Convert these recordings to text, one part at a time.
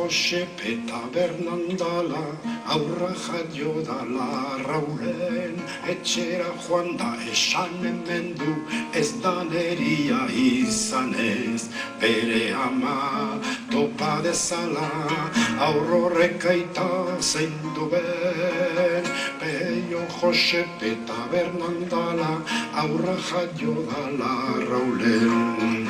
Josepe tabernan dala, aurra jaio dala Raulen, etxera joan da esan hemen du, ez da neria izan ez, bere ama topa dezala, aurrorek aita zein duen, Peio Josepe tabernan dala, aurra jaio dala Raulen.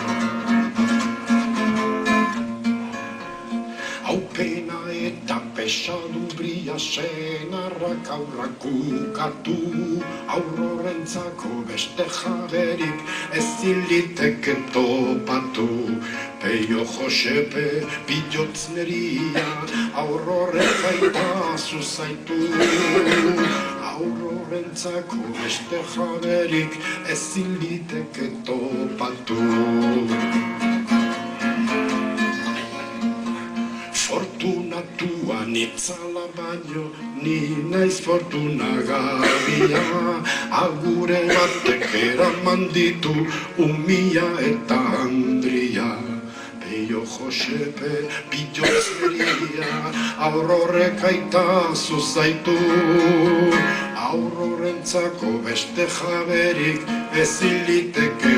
Pena eta pesadumbria senarrak aurrak ukatu, aurrorentzako beste jaberik ezin liteke topatu. Peio Josepe pilotzneria, aurrorek aita zuzaitu, aurrorentzako beste jaberik ezin liteke topatu. Fortunatua nitzala baino, ni naiz fortunagabia, agure batek eraman ditu umia eta handria. Peio Josepe pilotzneria, aurrorek aita zuzaitu, aurrorentzako beste jaberik ezin liteke